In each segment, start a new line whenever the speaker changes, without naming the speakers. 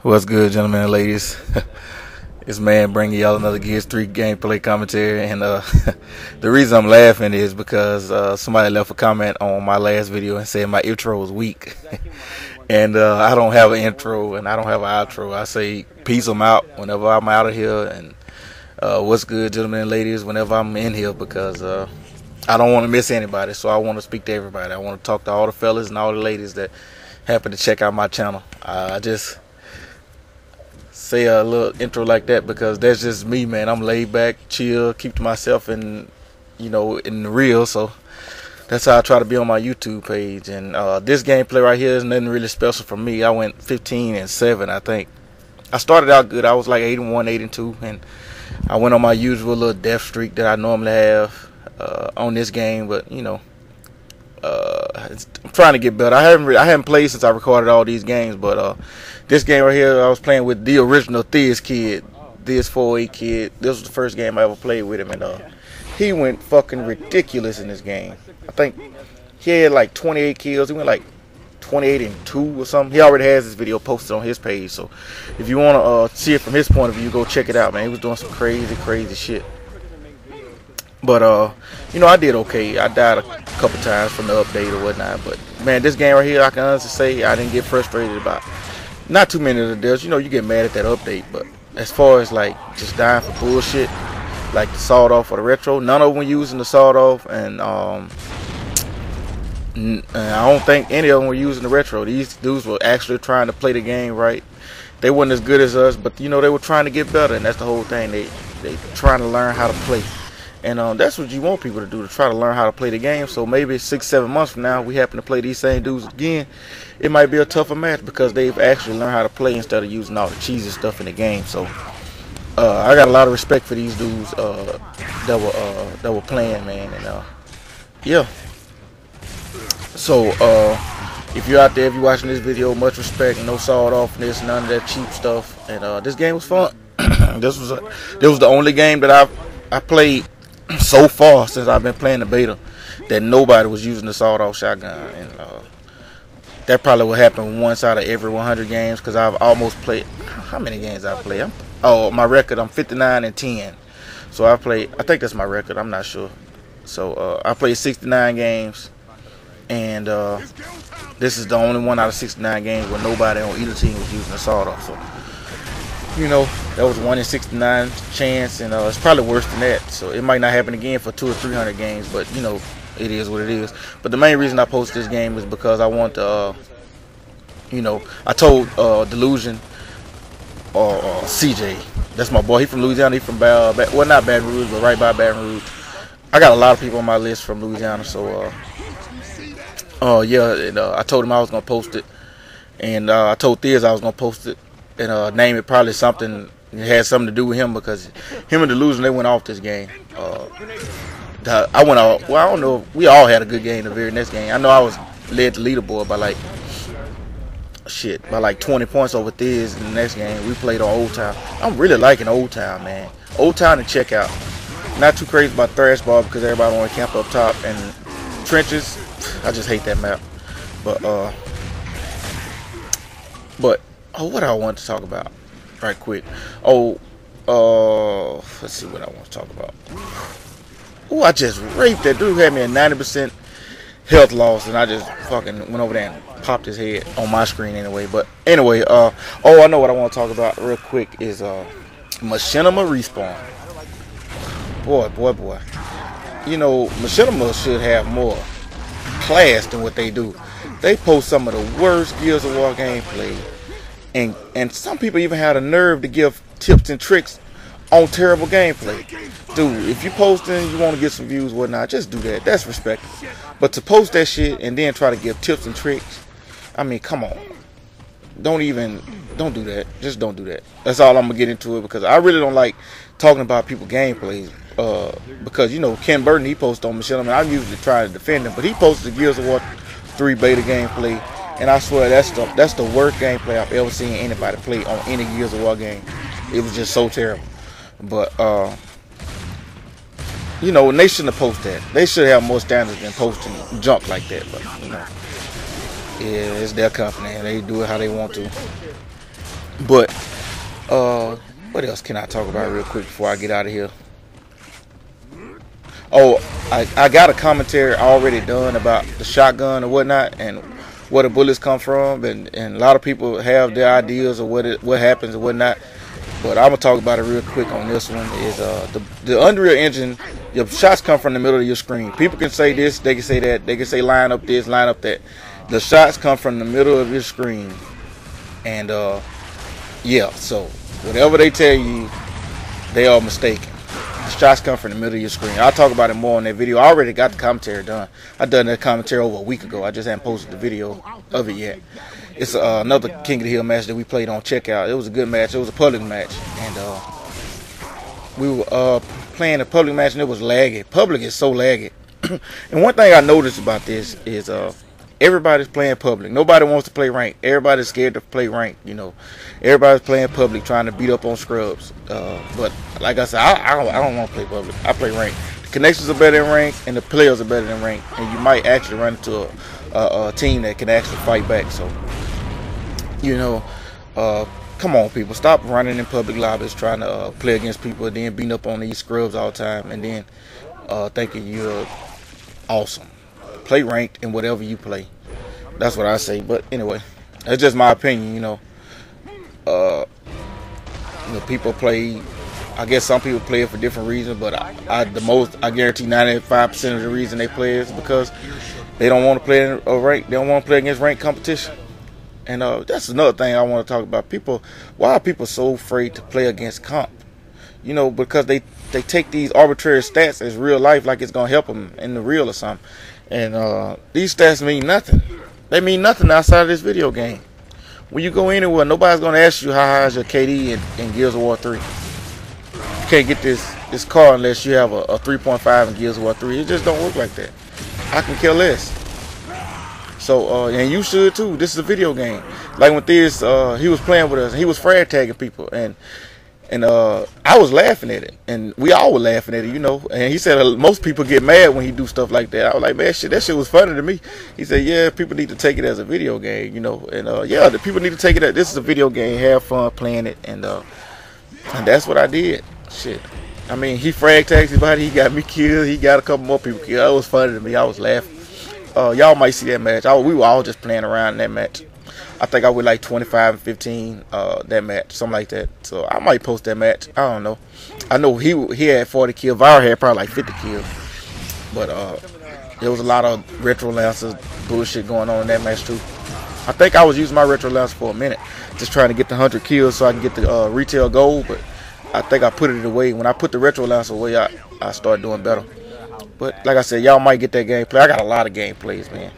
What's good, gentlemen and ladies? This man bringing y'all another Gears 3 gameplay commentary, and the reason I'm laughing is because somebody left a comment on my last video and said my intro was weak. And I don't have an intro and I don't have an outro. I say peace, I'm out whenever I'm out of here, and what's good, gentlemen and ladies, whenever I'm in here, because I don't want to miss anybody, so I want to speak to everybody. I want to talk to all the fellas and all the ladies that happen to check out my channel. I just say a little intro like that because that's just me, man. I'm laid back, chill, keep to myself, and in the real. So that's how I try to be on my YouTube page. And this gameplay right here is nothing really special for me. I went 15-7, I think. I started out good. I was like 8-1, 8-2, and I went on my usual little death streak that I normally have on this game. But I'm trying to get better. I haven't played since I recorded all these games, but this game right here, I was playing with the original Thizz kid, Thizz 408 kid. This was the first game I ever played with him, and he went fucking ridiculous in this game. I think he had like 28 kills. He went like 28-2 or something. He already has this video posted on his page, so if you want to see it from his point of view, go check it out, man. He was doing some crazy shit. But I did okay. I died a couple times from the update or whatnot. But man, this game right here, I can honestly say I didn't get frustrated about. Not too many of the deals. You get mad at that update. But as far as like just dying for bullshit, like the sawed off or the retro, none of them were using the sawed off, and I don't think any of them were using the retro. These dudes were actually trying to play the game right. They weren't as good as us, but they were trying to get better, and that's the whole thing. They trying to learn how to play. And that's what you want people to do, to try to learn how to play the game. So maybe 6-7 months from now, we happen to play these same dudes again. It might be a tougher match because they've actually learned how to play instead of using all the cheesy stuff in the game. So I got a lot of respect for these dudes that were playing, man. And yeah. So if you're out there, if you're watching this video, much respect. No sawed offness, none of that cheap stuff. And this game was fun. This was the only game that I played so far since I've been playing the beta that nobody was using the sawed-off shotgun, and that probably will happen once out of every 100 games, because I've almost played. How many games I've played? My record, I'm 59-10. So I think that's my record, I'm not sure. So I played 69 games, and this is the only one out of 69 games where nobody on either team was using the sawed-off. So that was 1 in 69 chance, and it's probably worse than that. So it might not happen again for 200 or 300 games, but it is what it is. But the main reason I posted this game is because I want to, I told Delusion or CJ, that's my boy. He from Louisiana. He from well, not Baton Rouge, but right by Baton Rouge. I got a lot of people on my list from Louisiana, so yeah. And, I told him I was gonna post it, and I told Thizz I was gonna post it. And name it probably something that had something to do with him, because him and Delusion, they went off this game. I went off. Well, I don't know. We all had a good game the very next game. I know I was led to leaderboard by like 20 points over Thizz in the next game. We played on Old Town. I'm really liking Old Town, man. Old Town and Checkout. Not too crazy about Thrash Ball because everybody want to camp up top, and Trenches. I just hate that map. But what I want to talk about right quick. Let's see what I want to talk about. Oh, I just raped that dude. Had me a 90% health loss, and I just fucking went over there and popped his head on my screen anyway. But anyway, I know what I want to talk about real quick is Machinima Respawn. Boy. Machinima should have more class than what they do. They post some of the worst Gears of War gameplay. And some people even had a nerve to give tips and tricks on terrible gameplay. Dude, if you posting, you want to get some views, whatnot, just do that. That's respectable. But to post that shit and then try to give tips and tricks, I mean, come on. Don't do that. Just don't do that. That's all I'm gonna get into it, because I really don't like talking about people gameplays. Because Ken Burton, he posts on Machinima, and I'm usually trying to defend him, but he posted the Gears of War 3 beta gameplay. And I swear that's the worst gameplay I've ever seen anybody play on any Gears of War game. It was just so terrible. But they shouldn't have posted that. They should have more standards than posting junk like that. But yeah, it's their company and they do it how they want to. But what else can I talk about real quick before I get out of here? Oh, I got a commentary already done about the shotgun and whatnot, and where the bullets come from, and a lot of people have their ideas of what happens and whatnot. But I'm gonna talk about it real quick on this one. Is the Unreal Engine? Your shots come from the middle of your screen. People can say this, they can say that, they can say line up this, line up that. The shots come from the middle of your screen, and yeah. So whatever they tell you, they are mistaken. The shots come from the middle of your screen. I'll talk about it more in that video. I already got the commentary done. I done that commentary over a week ago. I just haven't posted the video of it yet. It's another King of the Hill match that we played on Checkout. It was a good match. It was a public match, and we were playing a public match, and it was laggy. Public is so laggy. And one thing I noticed about this is everybody's playing public. Nobody wants to play rank. Everybody's scared to play rank. You know, everybody's playing public, trying to beat up on scrubs. But like I said, I don't want to play public. I play rank. The connections are better than rank, and the players are better than rank. And you might actually run into a team that can actually fight back. So, you know, come on, people, stop running in public lobbies trying to play against people and then beating up on these scrubs all the time, and then thinking you're awesome. Play ranked in whatever you play. That's what I say. But anyway, that's just my opinion. You know, people play. I guess some people play it for different reasons, but I guarantee 95% of the reason they play is because they don't want to play in a rank. They don't want to play against ranked competition. And that's another thing I want to talk about. People, why are people so afraid to play against comp? You know, because they take these arbitrary stats as real life, like it's gonna help them in the real or something. And these stats mean nothing. They mean nothing outside of this video game. When you go anywhere, nobody's gonna ask you how high is your KD in Gears of War 3. You can't get this car unless you have a 3.5 in Gears of War 3. It just don't work like that. I can care less. So and you should too. This is a video game. Like when Thizz, he was playing with us, and he was frag tagging people, and I was laughing at it, and we all were laughing at it, you know. And he said most people get mad when he do stuff like that. I was like, man, that shit was funny to me. He said, yeah, people need to take it as a video game, you know. And yeah, the people need to take it as this is a video game, have fun playing it, and that's what I did. Shit, I mean, he frag tagged everybody. He got me killed. He got a couple more people killed. It was funny to me. I was laughing. Y'all might see that match. We were all just playing around in that match. I think I went like 25 and 15 that match, something like that. So I might post that match. I don't know. I know he had 40 kills. Vira had probably like 50 kills. But there was a lot of retro lancers bullshit going on in that match too. I think I was using my retro lancer for a minute, just trying to get the 100 kills so I can get the retail gold. But I think I put it away. When I put the retro lancer away, I started doing better. But like I said, y'all might get that gameplay. I got a lot of gameplays, man.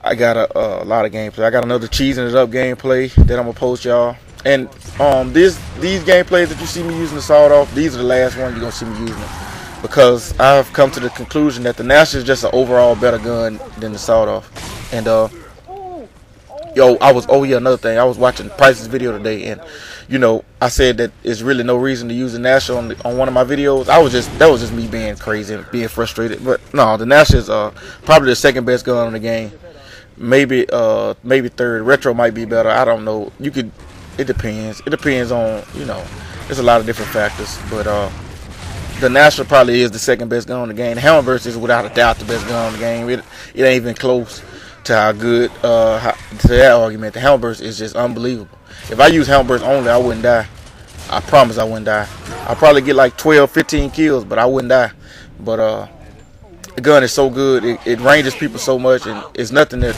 I got a lot of gameplay. I got another cheesing it up gameplay that I'm gonna post y'all. And these gameplays that you see me using the sawed off, these are the last ones you're gonna see me using it, because I've come to the conclusion that the National is just an overall better gun than the sawed off. And another thing, I was watching Price's video today, and you know, I said that there's really no reason to use the National on one of my videos. That was just me being crazy and being frustrated. But no, the National is probably the second best gun in the game. Maybe third. Retro might be better. I don't know. It depends. It depends on, you know, there's a lot of different factors. But the National probably is the second best gun in the game. The Hammerburst is without a doubt the best gun in the game. It ain't even close to how good to that argument. The Hammerburst is just unbelievable. If I use Hammerburst only, I wouldn't die. I promise I wouldn't die. I'll probably get like 12, 15 kills, but I wouldn't die. But the gun is so good. It ranges people so much, and it's nothing that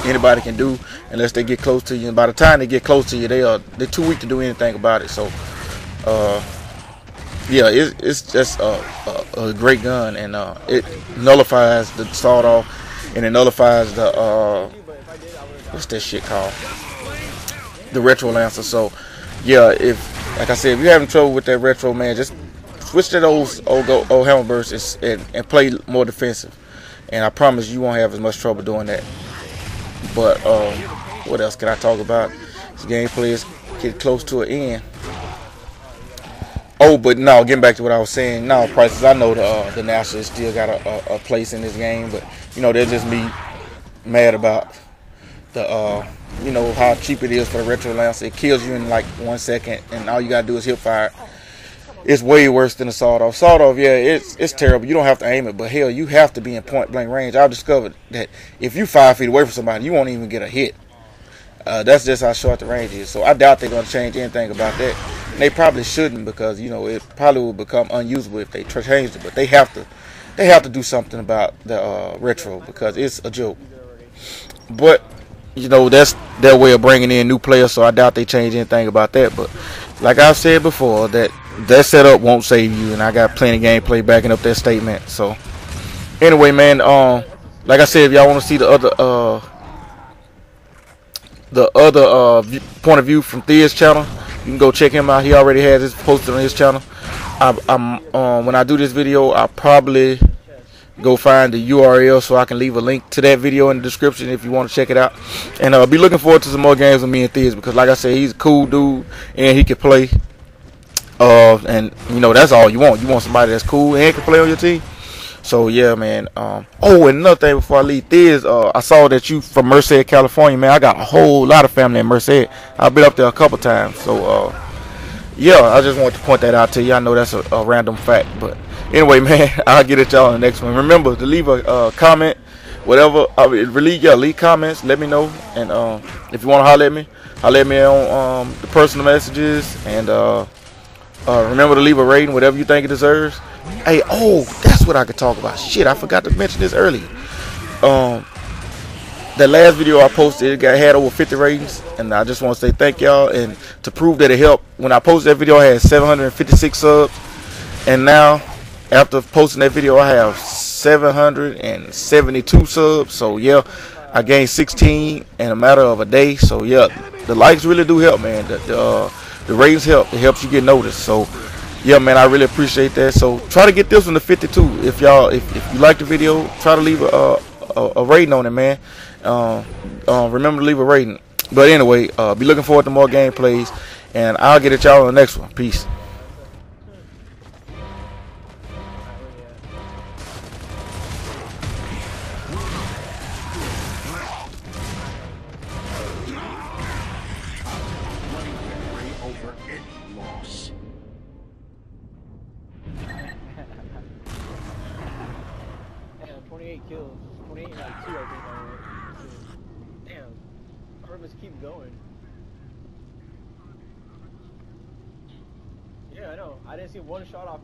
anybody can do unless they get close to you. And by the time they get close to you, they're too weak to do anything about it. So, yeah, it's just a great gun, and it nullifies the sawed off, and it nullifies the what's that shit called? The retro lancer. So yeah, like I said, if you're having trouble with that retro, man, just switch to those old Hammerbursts and play more defensive, and I promise you won't have as much trouble doing that. But what else can I talk about? This gameplay is getting close to an end. Oh, but no, getting back to what I was saying. No, Prices, I know the National still got a place in this game, but you know, they're just me mad about the you know how cheap it is for the retro lance. It kills you in like 1 second, and all you gotta do is hip fire. It's way worse than a sawed-off. Sawed-off, yeah, it's terrible. You don't have to aim it, but hell, you have to be in point-blank range. I've discovered that if you 5 feet away from somebody, you won't even get a hit. That's just how short the range is. So I doubt they're gonna change anything about that. And they probably shouldn't, because you know it probably will become unusable if they changed it. But they have to do something about the retro, because it's a joke. But you know that's their way of bringing in new players, so I doubt they change anything about that. But like I've said before, that setup won't save you, and I got plenty of gameplay backing up that statement. So anyway, man, like I said, if y'all want to see the other point of view from Thizz channel, you can go check him out. He already has his posted on his channel. When I do this video, I'll probably go find the URL so I can leave a link to that video in the description if you want to check it out. And be looking forward to some more games with me and Thizz, because like I said, he's a cool dude and he can play. And you know that's all you want. You want somebody that's cool and can play on your team. So yeah, man. Oh, and another thing before I leave, Thizz, I saw that you from Merced, California, man. I got a whole lot of family in Merced. I've been up there a couple times. So yeah, I just wanted to point that out to you. I know that's a random fact, but anyway, man, I'll get at y'all in the next one. Remember to leave a comment, whatever. Leave comments. Let me know, and if you want to holler at me on the personal messages, and remember to leave a rating, whatever you think it deserves. Hey, oh, that's what I could talk about. Shit, I forgot to mention this earlier. That last video I posted, it had over 50 ratings, and I just want to say thank y'all. And to prove that it helped, when I posted that video, I had 756 subs, and now after posting that video, I have 772 subs. So yeah, I gained 16 in a matter of a day. So yeah, the likes really do help, man. The ratings help. It helps you get noticed. So yeah, man, I really appreciate that. So try to get this one to 52. If you like the video, try to leave a rating on it, man. Remember to leave a rating. But anyway, be looking forward to more gameplays, and I'll get at y'all on the next one. Peace.
Damn, 28 kills. 28 and like 2, I think. Damn. Purpose keep going. Yeah, I know. I didn't see one shot off.